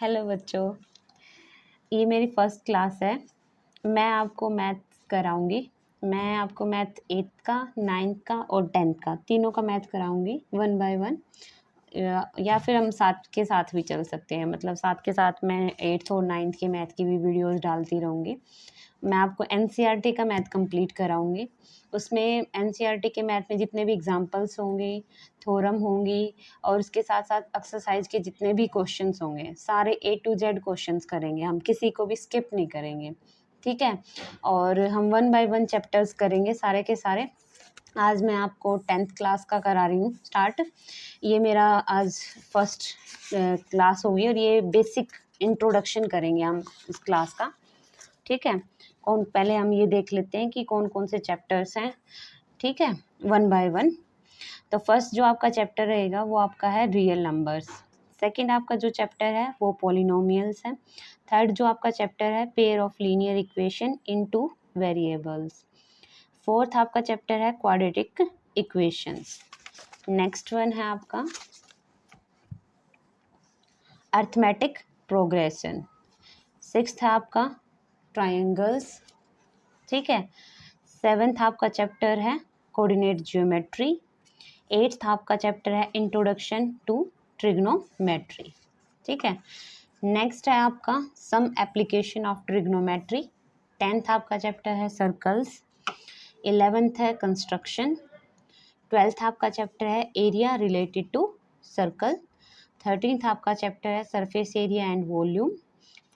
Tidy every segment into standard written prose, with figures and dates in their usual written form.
Hello बच्चों, ये मेरी फर्स्ट क्लास है। मैं आपको मैथ कराऊंगी। मैं आपको मैथ 8th का, 9th का और 10th का तीनों का मैथ कराऊंगी 1 बाय 1। या फिर हम साथ के साथ भी चल सकते हैं, मतलब साथ के साथ मैं 8th और 9th के मैथ की भी वीडियोस डालती रहूँगी। मैं आपको एनसीईआरटी का मैथ कंप्लीट कराऊंगी। उसमें एनसीईआरटी के मैथ में जितने भी एग्जांपल्स होंगे, थ्योरम होंगी और उसके साथ साथ एक्सरसाइज के जितने भी क्वेश्चंस होंगे, सारे A to Z क्वेश्चंस करेंगे हम, किसी को भी स्किप नहीं करेंगे, ठीक है। और हम 1 बाय 1 चैप्टर्स करेंगे सारे के सारे। आज मैं आपको 10th क्लास का करा रही हूँ स्टार्ट। ये मेरा आज फर्स्ट क्लास होगी और ये बेसिक इंट्रोडक्शन करेंगे हम इस क्लास का, ठीक है। पहले हम ये देख लेते हैं कि कौन कौन से चैप्टर्स हैं, ठीक है, 1 बाय 1। तो फर्स्ट जो आपका चैप्टर रहेगा वो आपका है रियल नंबर्स। सेकंड आपका जो चैप्टर है वो पॉलिनोमियल्स है। थर्ड जो आपका चैप्टर है pair of linear equation into variables. Fourth आपका चैप्टर है क्वाड्रेटिक इक्वेशंस। नेक्स्ट वन है आपका अर्थमेटिक प्रोग्रेशन। सिक्स्थ है आपका ट्रायंगल्स, ठीक है। सेवेंथ आपका चैप्टर है कोऑर्डिनेट ज्योमेट्री। एट्थ आपका चैप्टर है इंट्रोडक्शन टू ट्रिग्नोमेट्री, ठीक है। नेक्स्ट है आपका some application of trigonometry. 10th आपका चैप्टर है सर्कल्स। 11th है कंस्ट्रक्शन। 12th आपका चैप्टर है area related to circle. 13th आपका चैप्टर है सरफेस एरिया एंड वॉल्यूम।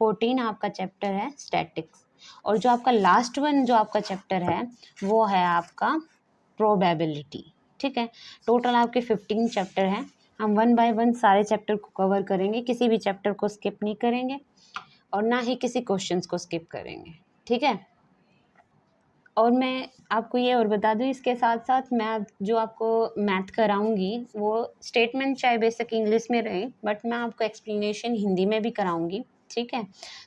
14 आपका चैप्टर है स्टैटिक्स। और जो आपका लास्ट वन जो आपका चैप्टर है वो है आपका प्रोबेबिलिटी, ठीक है। टोटल आपके 15 चैप्टर हैं। हम 1 बाय 1 सारे चैप्टर को कवर करेंगे, किसी भी चैप्टर को स्किप नहीं करेंगे और ना ही किसी क्वेश्चंस को स्किप करेंगे, ठीक है। और मैं आपको ये और बता दूँ, इसके साथ साथ मैं जो आपको मैथ कराऊंगी वो स्टेटमेंट चाहे बेसिक इंग्लिश में रहे, बट मैं आपको एक्सप्लेनेशन हिंदी में भी कराऊंगी, ठीक है।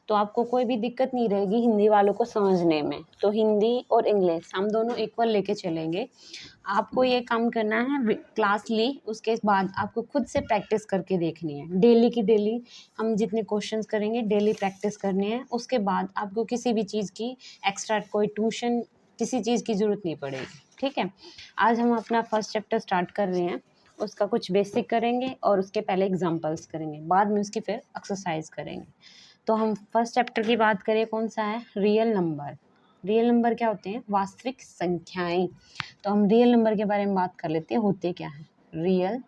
तो आपको कोई भी दिक्कत नहीं रहेगी हिंदी वालों को समझने में। तो हिंदी और इंग्लिश हम दोनों इक्वल लेके चलेंगे। आपको ये काम करना है, क्लास ली उसके बाद आपको खुद से प्रैक्टिस करके देखनी है। डेली की डेली हम जितने क्वेश्चंस करेंगे डेली प्रैक्टिस करनी है। उसके बाद आपको किसी भी चीज़ की एक्स्ट्रा कोई ट्यूशन किसी चीज़ की ज़रूरत नहीं पड़ेगी, ठीक है। आज हम अपना फर्स्ट चैप्टर स्टार्ट कर रहे हैं। उसका कुछ बेसिक करेंगे और उसके पहले एग्जांपल्स करेंगे, बाद में उसकी फिर एक्सरसाइज करेंगे। तो हम फर्स्ट चैप्टर की बात करें, कौन सा है, रियल नंबर। रियल नंबर क्या होते हैं, वास्तविक संख्याएं। तो हम रियल नंबर के बारे में बात कर लेते हैं, होते क्या है रियल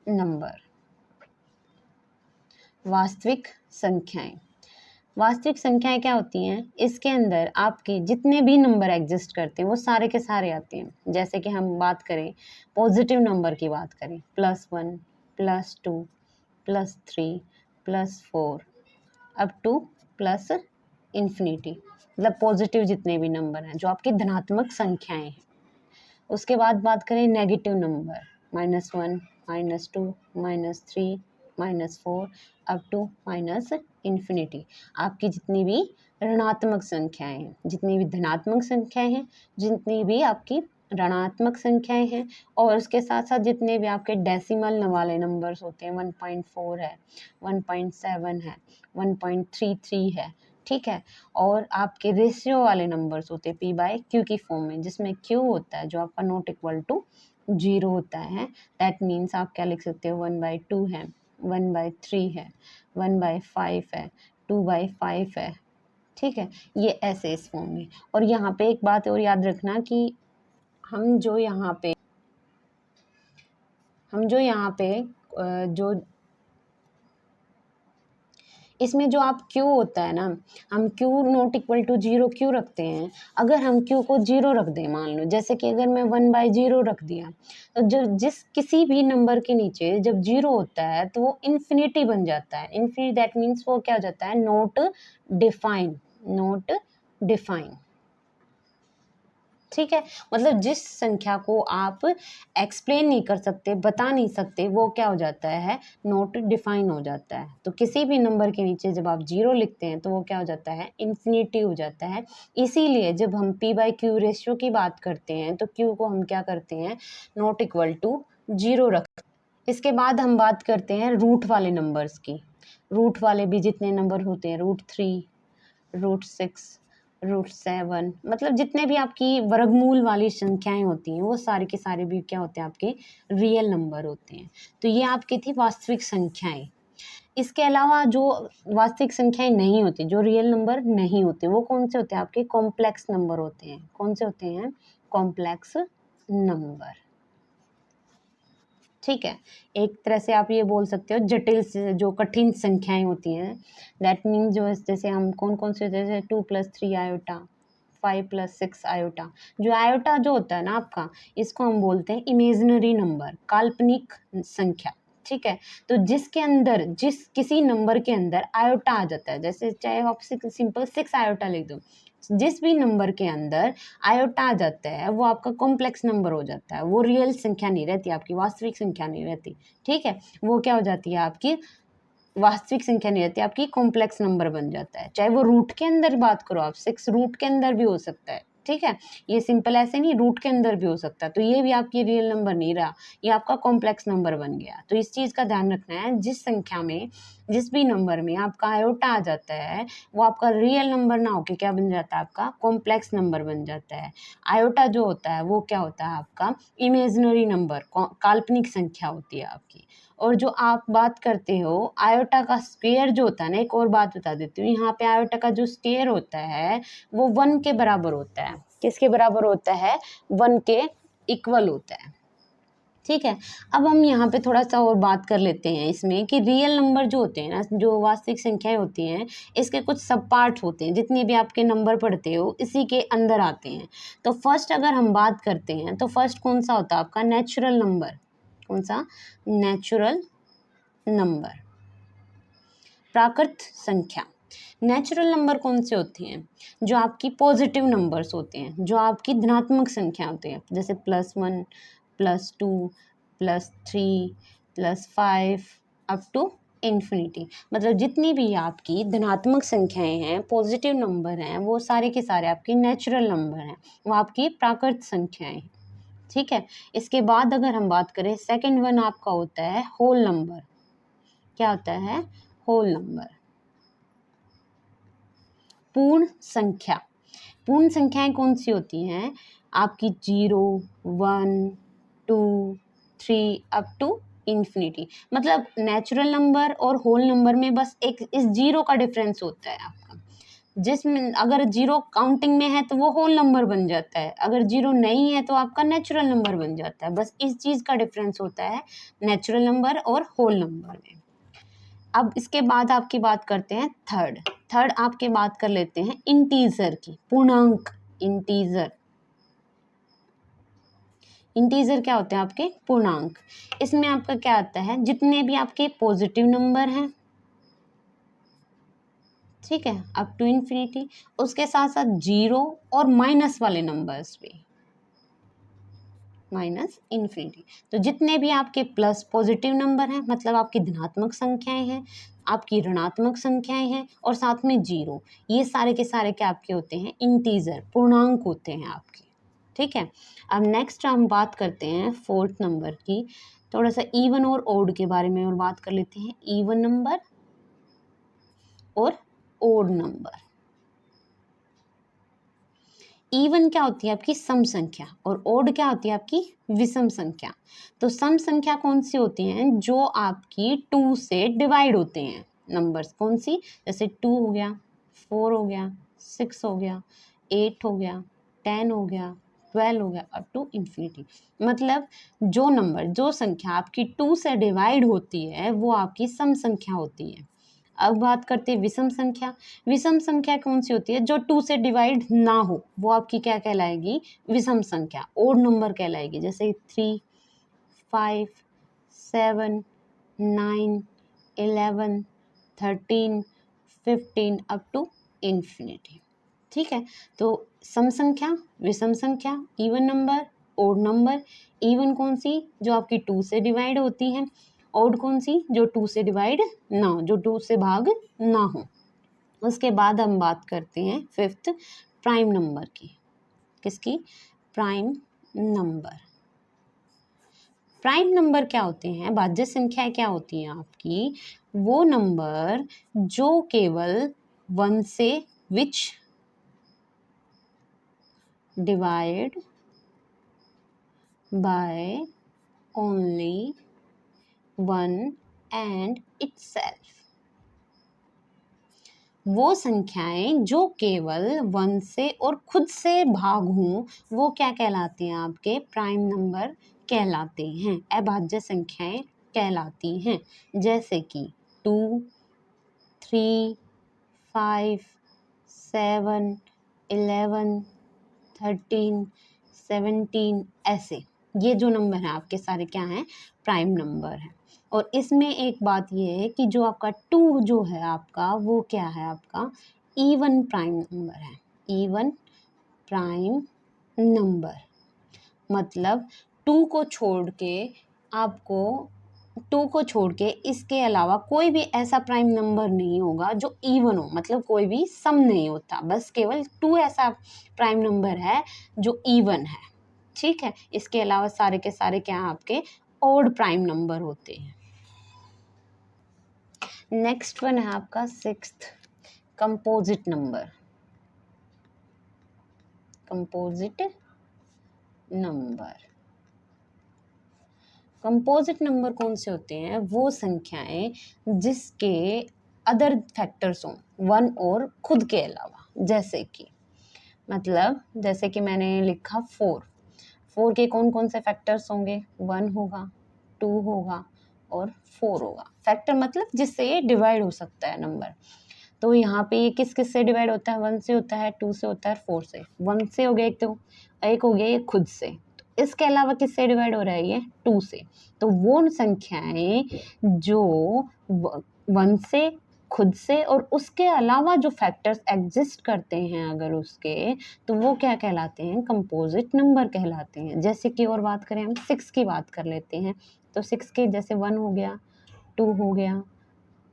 नंबर, वास्तविक संख्याएं। वास्तविक संख्याएं क्या होती हैं, इसके अंदर आपके जितने भी नंबर एग्जिस्ट करते हैं वो सारे के सारे आते हैं। जैसे कि हम बात करें पॉजिटिव नंबर की बात करें, +1 +2 +3 +4 अप टू प्लस इन्फिनिटी, मतलब पॉजिटिव जितने भी नंबर हैं जो आपकी धनात्मक संख्याएं हैं। उसके बाद बात करें negative number, -1 -2 -3 -4 up to minus infinity. आपकी जितनी भी ऋणात्मक संख्याएं हैं, जितनी भी धनात्मक संख्याएं हैं, जितनी भी आपकी ऋणात्मक संख्याएं हैं, और उसके साथ साथ जितने भी आपके डेसिमल वाले नंबर्स होते हैं, 1.4 है, 1.7 है, 1.33 है, ठीक है। और आपके रेशियो वाले नंबर्स होते हैं p/q की फॉर्म में, जिसमें q होता है जो आपका नॉट इक्वल टू 0 होता है। दैट मीन्स आप क्या लिख सकते हो, 1/2 है, 1/3 है, 1/5 है, 2/5 है, ठीक है। ये ऐसे इस फॉर्म में। और यहाँ पे एक बात और याद रखना कि हम जो यहाँ पे जो इसमें जो आप Q होता है ना, हम Q नॉट इक्वल टू 0 क्यों रखते हैं। अगर हम Q को 0 रख दें, मान लो जैसे कि अगर मैं 1/0 रख दिया, तो जो किसी भी नंबर के नीचे जब 0 होता है तो वो इन्फिनिटी बन जाता है। इन्फिनिटी दैट मीन्स वो क्या हो जाता है, नॉट डिफाइन, ठीक है। मतलब जिस संख्या को आप एक्सप्लेन नहीं कर सकते, बता नहीं सकते, वो क्या हो जाता है, नॉट डिफाइन हो जाता है। तो किसी भी नंबर के नीचे जब आप 0 लिखते हैं तो वो क्या हो जाता है, इन्फिनिटी हो जाता है। इसीलिए जब हम p/q रेशियो की बात करते हैं तो q को हम क्या करते हैं, नॉट इक्वल टू 0 रखते हैं। इसके बाद हम बात करते हैं रूट वाले नंबर्स की। रूट वाले भी जितने नंबर होते हैं, √3, √6, √7, मतलब जितने भी आपकी वर्गमूल वाली संख्याएं होती हैं वो सारे के सारे भी क्या होते हैं, आपके रियल नंबर होते हैं। तो ये आपकी थी वास्तविक संख्याएं। इसके अलावा जो वास्तविक संख्याएं नहीं होती, जो रियल नंबर नहीं होते, वो कौन से होते हैं, आपके कॉम्प्लेक्स नंबर होते हैं। कौन से होते हैं, कॉम्प्लेक्स नंबर। ठीक है, एक तरह से आप ये बोल सकते हो जटिल से जो कठिन संख्याएं होती हैं, दैट मीन्स जो जैसे हम कौन कौन से, जैसे 2+3 आयोटा, 5+6 आयोटा। जो आयोटा जो होता है ना आपका, इसको हम बोलते हैं इमेजिनरी नंबर, काल्पनिक संख्या। ठीक है, तो जिसके अंदर, जिस किसी नंबर के अंदर आयोटा आ जाता है, जैसे चाहे आप सिंपल 6 आयोटा लिख दो, जिस भी नंबर के अंदर आयोटा आ जाता है वो आपका कॉम्प्लेक्स नंबर हो जाता है। वो रियल संख्या नहीं रहती, आपकी वास्तविक संख्या नहीं रहती। ठीक है, वो क्या हो जाती है, आपकी वास्तविक संख्या नहीं रहती, आपकी कॉम्प्लेक्स नंबर बन जाता है। चाहे वो रूट के अंदर बात करो आप, 6 रूट के अंदर भी हो सकता है। ठीक है, ये सिंपल ऐसे नहीं, रूट के अंदर भी हो सकता है। तो ये भी आपकी रियल नंबर नहीं रहा, ये आपका कॉम्प्लेक्स नंबर बन गया। तो इस चीज़ का ध्यान रखना है, जिस संख्या में, जिस भी नंबर में आपका आयोटा आ जाता है वो आपका रियल नंबर ना होके क्या बन जाता है, आपका कॉम्प्लेक्स नंबर बन जाता है। आयोटा जो होता है वो क्या होता है, आपका इमेजिनरी नंबर, काल्पनिक संख्या होती है आपकी। और जो आप बात करते हो आयोटा का स्क्वायर जो होता है ना, एक और बात बता देती हूँ, यहाँ पे आयोटा का जो स्क्वायर होता है वो 1 के बराबर होता है। किसके बराबर होता है, 1 के इक्वल होता है। ठीक है, अब हम यहाँ पे थोड़ा सा और बात कर लेते हैं इसमें कि रियल नंबर जो होते हैं ना, जो वास्तविक संख्याएं होती हैं, इसके कुछ सब पार्ट होते हैं। जितने भी आपके नंबर पढ़ते हो इसी के अंदर आते हैं। तो फर्स्ट अगर हम बात करते हैं तो फर्स्ट कौन सा होता है, आपका नेचुरल नंबर। कौन सा, नेचुरल नंबर, प्राकृत संख्या। नेचुरल नंबर कौन से होती हैं, जो आपकी पॉजिटिव नंबर्स होते हैं, जो आपकी धनात्मक संख्या होती है, जैसे +1, +2, +3, +5 अप टू इन्फिनिटी। मतलब जितनी भी आपकी धनात्मक संख्याएं हैं, पॉजिटिव नंबर हैं, वो सारे के सारे आपके नेचुरल नंबर हैं, वो आपकी प्राकृत संख्याएं हैं। ठीक है, इसके बाद अगर हम बात करें, सेकंड वन आपका होता है होल नंबर। क्या होता है, होल नंबर, पूर्ण संख्या। पूर्ण संख्याएं कौन सी होती हैं, आपकी 0, 1, 2, 3 अप टू इन्फिनिटी। मतलब नेचुरल नंबर और होल नंबर में बस एक इस 0 का डिफरेंस होता है आपका। जिसमें अगर 0 काउंटिंग में है तो वो होल नंबर बन जाता है, अगर 0 नहीं है तो आपका नेचुरल नंबर बन जाता है। बस इस चीज़ का डिफरेंस होता है नेचुरल नंबर और होल नंबर में। अब इसके बाद आपकी बात करते हैं थर्ड। थर्ड आपके बात कर लेते हैं इंटीजर की, पूर्णांक। इंटीजर, इंटीजर क्या होते हैं, आपके पूर्णांक। इसमें आपका क्या आता है, जितने भी आपके पॉजिटिव नंबर हैं, ठीक है, अप टू इन्फिनिटी, उसके साथ साथ 0 और माइनस वाले नंबर्स भी, माइनस इन्फिनिटी। तो जितने भी आपके प्लस पॉजिटिव नंबर हैं, मतलब आपकी धनात्मक संख्याएं हैं, आपकी ऋणात्मक संख्याएं हैं, और साथ में 0, ये सारे के सारे क्या आपके होते हैं, इंटीजर, पूर्णांक होते हैं आपके। ठीक है, अब नेक्स्ट हम बात करते हैं फोर्थ नंबर की। थोड़ा सा इवन और ओड के बारे में और बात कर लेते हैं। इवन नंबर और ओड नंबर। इवन क्या होती है, आपकी सम संख्या, और ओड क्या होती है, आपकी विषम संख्या। तो सम संख्या कौन सी होती हैं, जो आपकी 2 से डिवाइड होते हैं नंबर्स। कौन सी, जैसे 2 हो गया, 4 हो गया, 6 हो गया, 8 हो गया, 10 हो गया, 12 हो गया, अप टू इन्फिनिटी। मतलब जो नंबर, जो संख्या आपकी 2 से डिवाइड होती है वो आपकी सम संख्या होती है। अब बात करते हैं विषम संख्या। विषम संख्या कौन सी होती है, जो 2 से डिवाइड ना हो, वो आपकी क्या कहलाएगी, विषम संख्या, ओड नंबर कहलाएगी। जैसे 3, 5, 7, 9, 11, 13, 15 अप टू इन्फिनिटी। ठीक है, तो सम संख्या, विषम संख्या, even number, odd number. Even कौन सी, जो आपकी 2 से डिवाइड होती है। ओड कौन सी, जो 2 से डिवाइड ना हो, जो 2 से भाग ना हो। उसके बाद हम बात करते हैं फिफ्थ, प्राइम नंबर की। किसकी, प्राइम नंबर। प्राइम नंबर क्या होते हैं, भाज्य संख्याएं क्या होती हैं आपकी, वो नंबर जो केवल 1 से विच divide by only 1 and itself. वो संख्याएं जो केवल 1 से और खुद से भाग हों वो क्या कहलाती हैं? आपके प्राइम नंबर कहलाते हैं, अभाज्य संख्याएं कहलाती हैं। जैसे कि 2, 3, 5, 7, 11, 13, 17 ऐसे, ये जो नंबर हैं आपके सारे क्या हैं? प्राइम नंबर हैं। और इसमें एक बात ये है कि जो आपका 2 जो है आपका, वो क्या है? आपका इवन प्राइम नंबर है। इवन प्राइम नंबर मतलब 2 को छोड़ के आपको 2 को छोड़ के इसके अलावा कोई भी ऐसा प्राइम नंबर नहीं होगा जो इवन हो, मतलब कोई भी सम नहीं होता, बस केवल 2 ऐसा प्राइम नंबर है जो इवन है। ठीक है, इसके अलावा सारे के सारे क्या हैं? आपके ऑड प्राइम नंबर होते हैं। नेक्स्ट वन है आपका 6th, composite number. Composite number, composite number कौन से होते हैं? वो संख्याएं जिसके अदर फैक्टर्स हों 1 और खुद के अलावा। जैसे कि मतलब जैसे कि मैंने लिखा 4 के कौन कौन से फैक्टर्स होंगे? 1 होगा, 2 होगा और 4 होगा। फैक्टर मतलब जिससे ये डिवाइड हो सकता है नंबर। तो यहाँ पे ये किस किस से डिवाइड होता है? 1 से होता है, 2 से होता है, 4 से। 1 से हो गया एक, तो एक हो गया ये खुद से। तो इसके अलावा किससे डिवाइड हो रहा है? ये 2 से। तो वो संख्याएं जो 1 से, खुद से और उसके अलावा जो फैक्टर्स एग्जिस्ट करते हैं अगर उसके, तो वो क्या कहलाते हैं? कंपोजिट नंबर कहलाते हैं। जैसे कि और बात करें हम 6 की बात कर लेते हैं। तो 6 के जैसे 1 हो गया, 2 हो गया,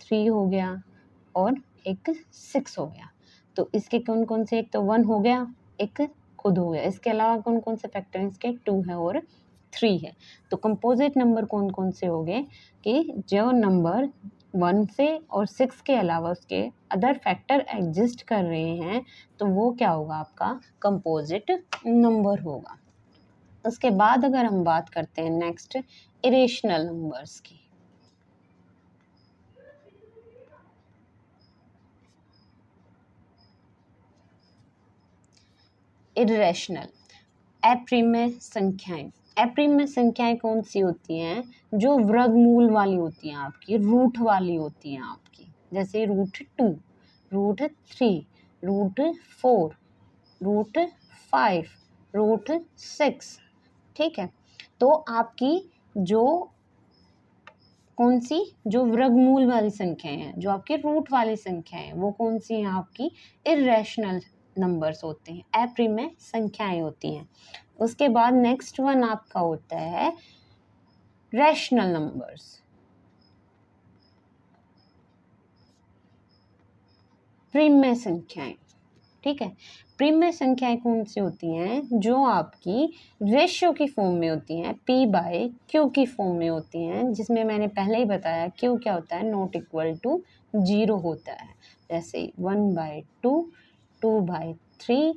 3 हो गया और एक 6 हो गया। तो इसके कौन कौन से? एक तो 1 हो गया, एक खुद हो गया। इसके अलावा कौन कौन से फैक्टर हैं? इसके 2 है और 3 है। तो कंपोजिट नंबर कौन कौन से हो गए? कि जो नंबर 1 से और 6 के अलावा उसके अदर फैक्टर एग्जिस्ट कर रहे हैं, तो वो क्या होगा? आपका कंपोजिट नंबर होगा। उसके बाद अगर हम बात करते हैं नेक्स्ट इरेशनल नंबर्स की। इरेशनल, अप्रिमेय संख्याएं। अप्रिमेय संख्याएं कौन सी होती हैं? जो वर्गमूल वाली होती हैं आपकी, रूट वाली होती हैं आपकी। जैसे √2, √3, √4, √5, √6। ठीक है, तो आपकी जो कौन सी? जो वर्गमूल वाली संख्याएं हैं, जो आपकी रूट वाली संख्याएं हैं, वो कौन सी हैं? आपकी इरेशनल नंबर्स होते हैं, अप्रिमेय संख्याएं होती हैं। उसके बाद नेक्स्ट वन आपका होता है रैशनल नंबर्स। प्रिमेय संख्याएं। ठीक है, प्रिमेय संख्याएं कौन सी होती हैं? जो आपकी रेशियो की फॉर्म में होती हैं, P/Q की फॉर्म में होती हैं, जिसमें मैंने पहले ही बताया Q क्या होता है? नॉट इक्वल टू 0 होता है। जैसे 1/2, 2/3,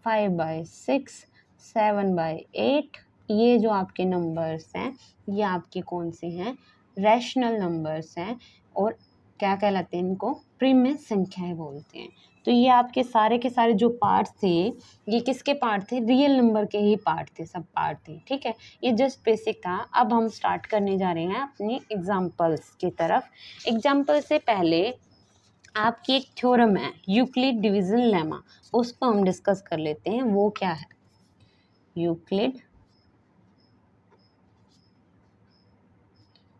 5/6, 7/8, ये जो आपके नंबर्स हैं, ये आपके कौन से हैं? रैशनल नंबर्स हैं। और क्या कहलाते हैं? इनको प्रिमेय संख्याएं बोलते हैं। तो ये आपके सारे के सारे जो पार्ट थे, ये किसके पार्ट थे? रियल नंबर के ही पार्ट थे, सब पार्ट थे। ठीक है, ये जस्ट बेसिक था। अब हम स्टार्ट करने जा रहे हैं अपनी एग्जाम्पल्स की तरफ। एग्जाम्पल से पहले आपकी एक थ्योरम है, यूक्लिड डिवीजन लेमा, उसको हम डिस्कस कर लेते हैं। वो क्या है? Euclid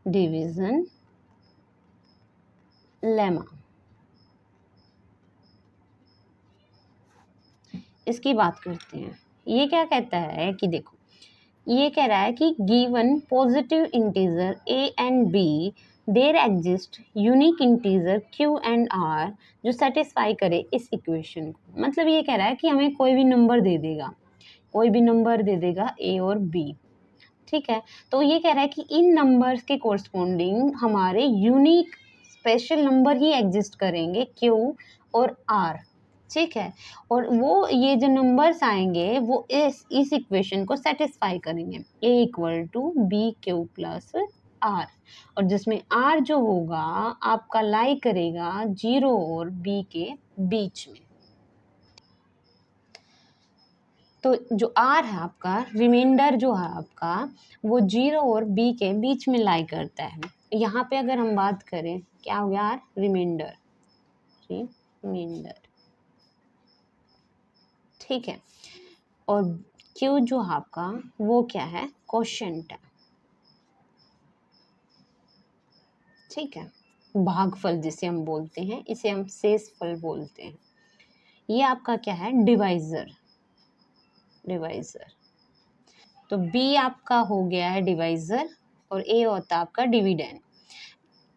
division lemma. इसकी बात करते हैं। ये क्या कहता है कि देखो, ये कह रहा है कि given positive integer a and b there exist unique integer q and r जो सेटिस्फाई करे इस इक्वेशन को। मतलब ये कह रहा है कि हमें कोई भी नंबर दे देगा, कोई भी नंबर दे देगा a और b। ठीक है, तो ये कह रहा है कि इन नंबर्स के कोरस्पोंडिंग हमारे यूनिक स्पेशल नंबर ही एग्जिस्ट करेंगे, Q और R, ठीक है। और वो ये जो नंबर्स आएंगे वो इस इक्वेशन को सेटिस्फाई करेंगे, A equal to B Q plus R, और जिसमें R जो होगा आपका लाई करेगा 0 और B के बीच में। तो जो R है आपका, रिमाइंडर जो है आपका, वो 0 और B के बीच में लाई करता है। यहाँ पे अगर हम बात करें क्या हो गया, R रिमाइंडर, रिमाइंडर, ठीक है। और Q जो है आपका वो क्या है, क्वोशंट है, ठीक है। भागफल जिसे हम बोलते हैं, इसे हम शेषफल बोलते हैं। ये आपका क्या है, डिवाइजर, डिवाइजर। तो B आपका हो गया है डिवाइजर, और A होता है आपका डिविडेंड,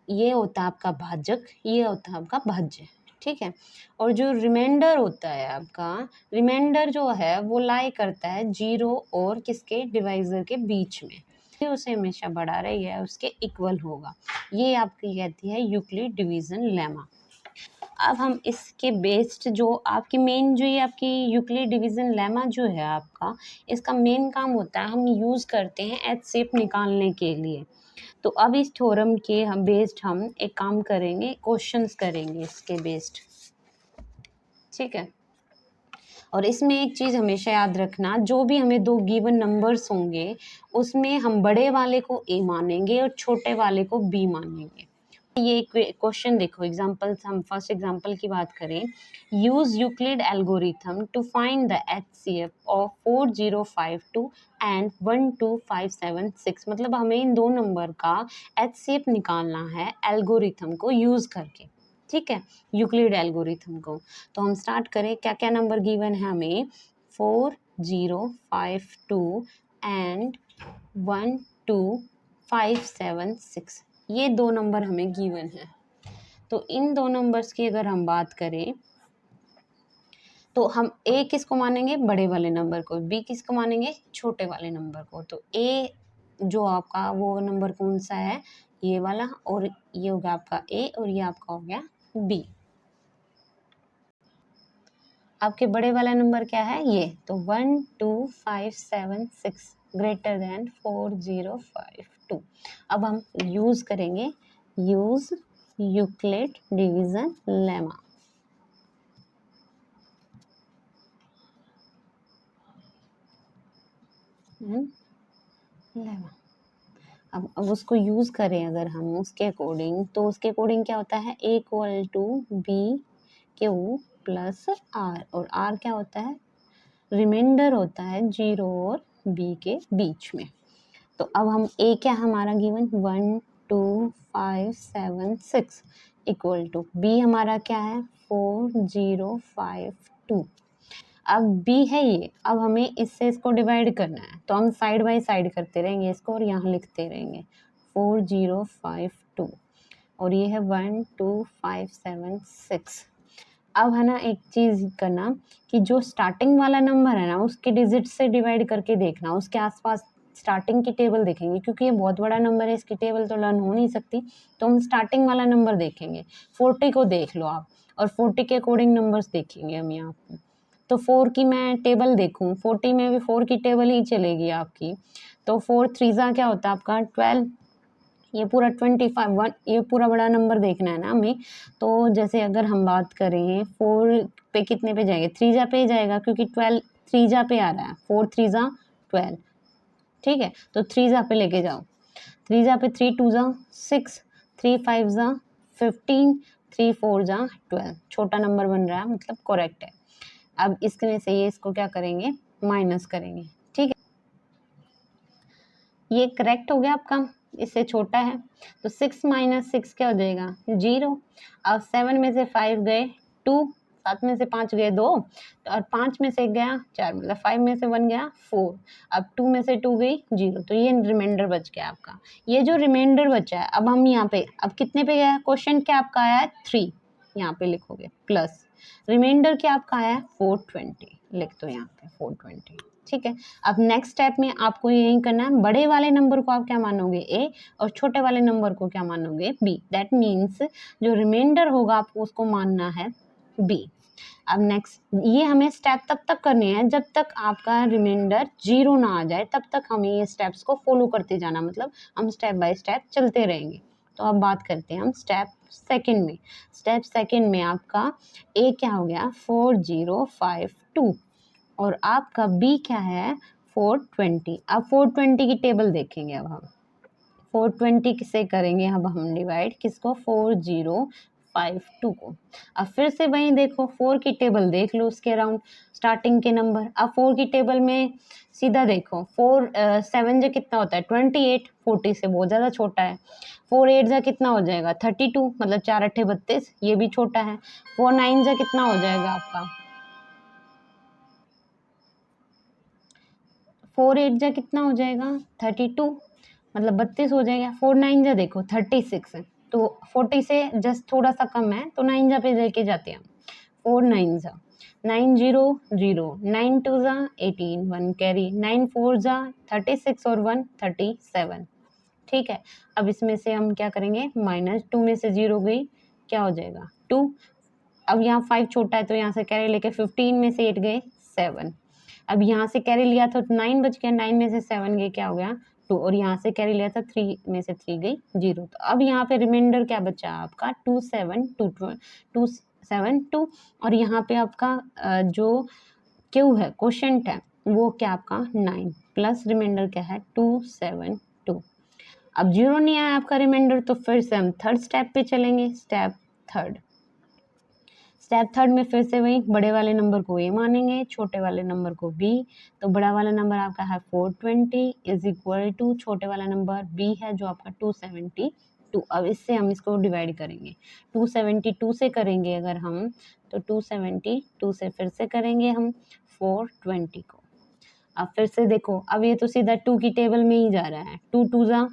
ये होता है आपका भाजक, ये होता है आपका भाज्य, ठीक है। और जो रिमाइंडर होता है आपका, रिमाइंडर जो है वो लाई करता है 0 और किसके, डिवाइजर के बीच में, उसे हमेशा बढ़ा रही है, उसके इक्वल होगा। ये आपकी कहती है यूक्लिड डिवीजन लेमा। अब हम इसके बेस्ड जो आपकी मेन जो ये आपकी यूक्लिड डिवीजन लेमा जो है आपका, इसका मेन काम होता है, हम यूज़ करते हैं HCF निकालने के लिए। तो अब इस थ्योरम के हम बेस्ड हम एक काम करेंगे, क्वेश्चंस करेंगे इसके बेस्ड, ठीक है। और इसमें एक चीज़ हमेशा याद रखना, जो भी हमें दो गिवन नंबर्स होंगे उसमें हम बड़े वाले को A मानेंगे और छोटे वाले को B मानेंगे। ये क्वेश्चन देखो, एग्जांपल्स, हम फर्स्ट एग्जांपल की बात करें, use Euclid algorithm to find the HCF of 4052 and 12576। मतलब हमें इन दो नंबर का HCF निकालना है एल्गोरिथम को यूज करके, ठीक है, यूक्लिड एल्गोरिथम को। तो हम स्टार्ट करें, क्या क्या नंबर गिवन है हमें, 4052 एंड 12576, ये दो नंबर हमें गिवन है। तो इन दो नंबर्स की अगर हम बात करें तो हम A किसको मानेंगे, बड़े वाले नंबर को, B किसको मानेंगे, छोटे वाले नंबर को। तो A जो आपका वो नंबर कौन सा है, ये वाला, और ये होगा आपका A और ये आपका हो गया B। आपके बड़े वाला नंबर क्या है, ये, तो 12576 ग्रेटर देन 4052। अब हम यूज करेंगे, use Euclid division lemma. Lemma, अब उसको यूज करें अगर हम उसके अकॉर्डिंग, तो उसके अकॉर्डिंग क्या होता है, A equal to B Q plus R, और आर क्या होता है, रिमाइंडर होता है 0 और B के बीच में। तो अब हम A क्या हमारा गिवन 12576 इक्वल टू B हमारा क्या है 4052। अब B है ये, अब हमें इससे इसको डिवाइड करना है, तो हम साइड बाय साइड करते रहेंगे इसको और यहाँ लिखते रहेंगे 4052, और ये है 12576। अब है ना एक चीज़ करना कि जो स्टार्टिंग वाला नंबर है ना उसके डिजिट से डिवाइड करके देखना, उसके आसपास स्टार्टिंग की टेबल देखेंगे, क्योंकि ये बहुत बड़ा नंबर है, इसकी टेबल तो लर्न हो नहीं सकती, तो हम स्टार्टिंग वाला नंबर देखेंगे। 40 को देख लो आप, और 40 के अकॉर्डिंग नंबर्स देखेंगे हम यहाँ पे। तो 4 की मैं टेबल देखूँ, 40 में भी 4 की टेबल ही चलेगी आपकी। तो 4 3 क्या होता है आपका 12, ये पूरा 25 ये पूरा बड़ा नंबर देखना है ना हमें। तो जैसे अगर हम बात करें 4 पे कितने पे जाएंगे, 3 पे ही जाएगा, क्योंकि 12 3 पे आ रहा है, 4 3 12, ठीक है। तो 3 पे लेके जाओ, 3 पे 3 2 6, 3 5 15, 3 4 12, छोटा नंबर बन रहा है, मतलब करेक्ट है। अब इसमें से ये इसको क्या करेंगे, माइनस करेंगे, ठीक है, ये करेक्ट हो गया आपका, इससे छोटा है। तो 6 - 6 क्या हो जाएगा 0। अब 7 में से 5 गए 2, 7 में से 5 गए 2, और 5 में से 1 गया 4, मतलब 5 में से 1 गया 4। अब 2 में से 2 गई 0, तो ये रिमाइंडर बच गया आपका। ये जो रिमाइंडर बचा है, अब हम यहाँ पे अब कितने पे गया, क्वेश्चन क्या आपका आया है 3, यहाँ पे लिखोगे प्लस रिमाइंडर क्या आपका आया है 420, लिख दो यहाँ पे 420। ठीक है। अब नेक्स्ट स्टेप में आपको यही करना है, बड़े वाले नंबर को आप क्या मानोगे a और छोटे वाले नंबर को क्या मानोगे b। दैट मीन्स जो रिमाइंडर होगा आपको उसको मानना है b। अब नेक्स्ट ये हमें स्टेप तब तक करनी है जब तक आपका रिमाइंडर 0 ना आ जाए, तब तक हमें ये स्टेप्स को फॉलो करते जाना, मतलब हम स्टेप बाय स्टेप चलते रहेंगे। तो अब बात करते हैं हम स्टेप सेकंड में। स्टेप सेकंड में आपका ए क्या हो गया 4052 और आपका बी क्या है 420। अब 420 की टेबल देखेंगे। अब हम 420 से करेंगे अब हम डिवाइड किसको 4052 को। अब फिर से वहीं देखो 4 की टेबल देख लो, उसके अराउंड स्टार्टिंग के नंबर। अब 4 की टेबल में सीधा देखो 4 7 जा कितना होता है 28, 40 से बहुत ज़्यादा छोटा है। 4 8 जा कितना हो जाएगा 32, मतलब 4 8 32, ये भी छोटा है। 4 9 जा कितना हो जाएगा आपका 4 8 जा कितना हो जाएगा 32, मतलब 32 हो जाएगा। 4 9 जा देखो 36 है, तो 40 से जस्ट थोड़ा सा कम है, तो 9 जा पे लेके जाते हैं। 4 9 जा 9 0 0, 9 2 जा 18, 1 कैरी, 9 4 जा 36 और 1 37। ठीक है। अब इसमें से हम क्या करेंगे, -2 में से 0 गई, क्या हो जाएगा 2। अब यहाँ 5 छोटा है तो यहाँ से कैरी लेके 15 में से 8 गए 7। अब यहाँ से कैरी लिया था 9 बच गया, 9 में से 7 गए, क्या हो गया 2। और यहाँ से कैरी लिया था 3 में से 3 गई 0। तो अब यहाँ पे रिमाइंडर क्या बचा आपका 272 और यहाँ पे आपका जो क्यू है क्वोशंट है वो क्या आपका 9 प्लस रिमाइंडर क्या है 272। अब 0 नहीं आया आपका रिमाइंडर, तो फिर से हम थर्ड स्टेप पे चलेंगे। स्टेप थर्ड में फिर से वही बड़े वाले नंबर को ए मानेंगे, छोटे वाले नंबर को बी। तो बड़ा वाला नंबर आपका है 420 इज इक्वल टू छोटे वाला नंबर बी है जो आपका 272। अब इससे हम इसको डिवाइड करेंगे, 272 से करेंगे अगर हम, तो 272 से फिर से करेंगे हम 420 को। अब फिर से देखो, अब ये तो सीधा 2 की टेबल में ही जा रहा है, 2 2 जा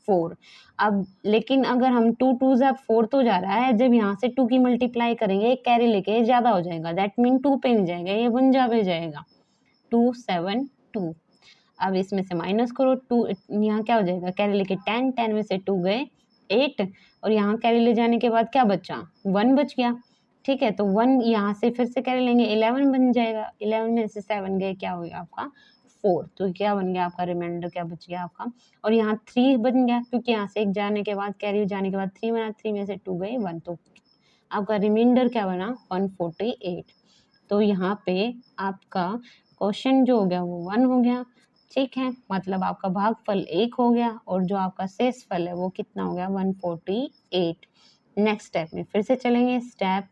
4। अब लेकिन अगर हम 2 2 जा 4 तो जा रहा है, जब यहाँ से 2 की मल्टीप्लाई करेंगे एक कैरी लेके ज़्यादा हो जाएगा, दैट मीन 2 पे नहीं जाएगा, ये 1 जा पे जाएगा 272। अब इसमें से माइनस करो 2, यहाँ क्या हो जाएगा कैरी लेके 10, 10 में से 2 गए 8 और यहाँ कैरी ले जाने के बाद क्या बचा 1 बच गया। ठीक है, तो 1 यहाँ से फिर से कैरी लेंगे 11 बन जाएगा, 11 में से 7 गए, क्या हो गया आपका 4। तो क्या बन गया आपका रिमाइंडर, क्या बच गया आपका, और यहाँ 3 बन गया क्योंकि यहाँ से एक जाने के बाद कैरी जाने के बाद 3 बना, 3 में से 2 गए 1, तो आपका रिमाइंडर क्या बना 148। तो यहाँ पे आपका क्वेश्चन जो हो गया वो 1 हो गया। ठीक है, मतलब आपका भागफल 1 हो गया और जो आपका शेषफल है वो कितना हो गया 148। नेक्स्ट स्टेप में फिर से चलेंगे। स्टेप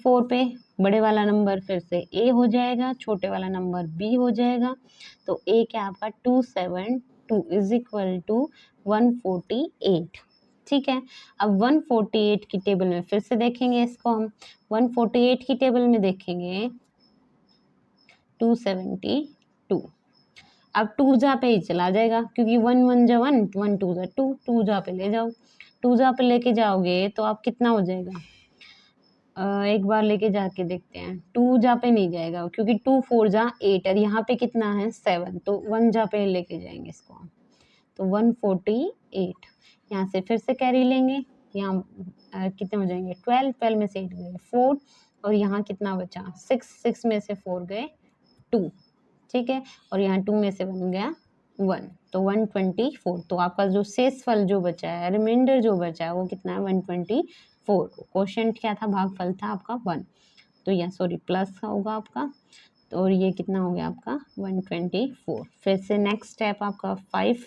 4 पे बड़े वाला नंबर फिर से ए हो जाएगा, छोटे वाला नंबर बी हो जाएगा। तो ए क्या आपका 272 इज इक्वल टू 148। ठीक है, अब 148 की टेबल में फिर से देखेंगे इसको हम। 148 की टेबल में देखेंगे 272। अब 2 जा पे ही चला जाएगा क्योंकि 1 1 जा 1, 1 2 जा 2, 2 जा पे ले जाओ। 2 जा पे लेके जाओगे तो आप कितना हो जाएगा, एक बार लेके जाके देखते हैं। 2 जा पे नहीं जाएगा क्योंकि 2 4 जा 8 और यहाँ पे कितना है 7, तो 1 जा पे लेके जाएंगे इसको हम। तो 148 यहाँ से फिर से कैरी लेंगे, यहाँ कितने हो जाएंगे 12, 12 में से 8 गए 4 और यहाँ कितना बचा 6, 6 में से 4 गए 2। ठीक है, और यहाँ 2 में से बन गया 1, तो 124। तो आपका जो शेषफल जो बचा है, रिमाइंडर जो बचा है वो कितना है 124। क्वोशंट क्या था, भागफल था आपका 1, तो यहाँ सॉरी प्लस होगा आपका। तो और ये कितना हो गया आपका 124। फिर से नेक्स्ट स्टेप आपका 5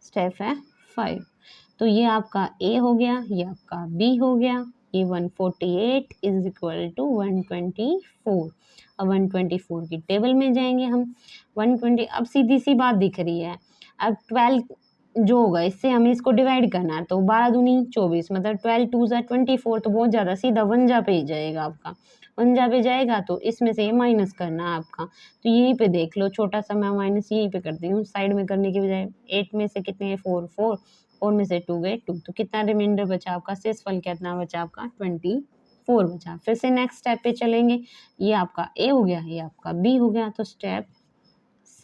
स्टेप है 5। तो ये आपका ए हो गया, ये आपका बी हो गया, ये 148 इज इक्वल टू 124। अब 124 की टेबल में जाएंगे हम। 120, अब सीधी सी बात दिख रही है। अब 12 जो होगा इससे हमें इसको डिवाइड करना है, तो 12 दूनी 24, मतलब 12 2 जा 24, तो बहुत ज़्यादा सीधा 1 जा पे ही जाएगा आपका। 1 जा पे जाएगा तो इसमें से ये माइनस करना है आपका। तो यहीं पे देख लो, छोटा सा मैं माइनस यहीं पे करती हूँ, साइड में करने की बजाय। 8 में से कितने 4 4 में से 2 गए 2, तो कितना रिमाइंडर बचा आपका, शेषफल कितना बचा आपका 24। 4 बचा। फिर से नेक्स्ट स्टेप पे चलेंगे, ये आपका ए हो गया, ये आपका बी हो गया, तो स्टेप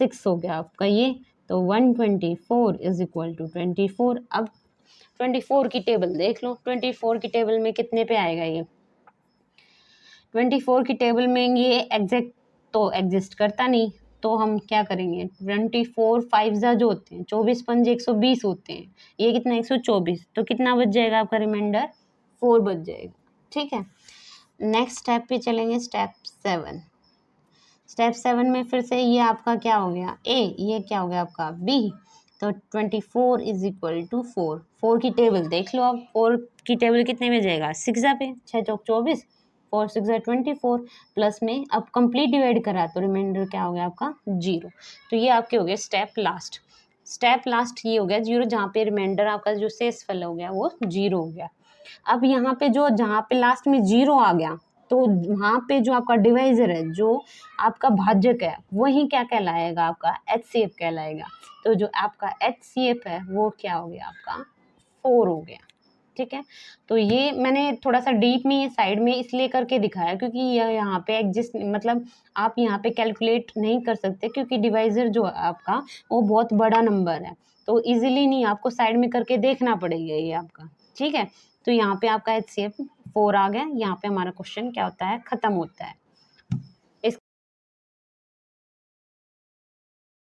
6 हो गया आपका ये। तो 124 इज इक्वल टू 24। अब 24 की टेबल देख लो, 24 की टेबल में कितने पे आएगा ये? 24 की टेबल में ये एग्जैक्ट तो एग्जिस्ट करता नहीं, तो हम क्या करेंगे, 24 5 जा जो होते हैं, 24 पंजे 120 होते हैं, ये कितना 124, तो कितना बच जाएगा आपका रिमाइंडर? 4 बच जाएगा। ठीक है, नेक्स्ट स्टेप पे चलेंगे, स्टेप 7। स्टेप 7 में फिर से ये आपका क्या हो गया ए, ये क्या हो गया आपका बी। तो 24 इज इक्वल टू 4। 4 की टेबल देख लो, अब 4 की टेबल कितने में जाएगा? 6 पे, 6 चौक 24, 4 6 24, प्लस में अब कंप्लीट डिवाइड करा तो रिमाइंडर क्या हो गया आपका? 0। तो ये आपके हो गए स्टेप लास्ट। स्टेप लास्ट ये हो गया 0, जहाँ पे रिमाइंडर आपका जो शेषफल हो गया वो 0 हो गया। अब यहाँ पे जो जहाँ पे लास्ट में 0 आ गया, तो वहाँ पे जो आपका डिवाइजर है, जो आपका भाजक है, वही क्या कहलाएगा? आपका HCF कहलाएगा। तो जो आपका HCF है वो क्या हो गया आपका? 4 हो गया। ठीक है, तो ये मैंने थोड़ा सा डीप में साइड में इसलिए करके दिखाया क्योंकि यह यहाँ पे एग्जिस्ट, मतलब आप यहाँ पे कैलकुलेट नहीं कर सकते क्योंकि डिवाइजर जो है आपका वो बहुत बड़ा नंबर है, तो इजीली नहीं, आपको साइड में करके देखना पड़ेगा ये आपका। ठीक है, तो यहाँ पे आपका HCF 4 आ गया, यहाँ पे हमारा क्वेश्चन क्या होता है? खत्म होता है।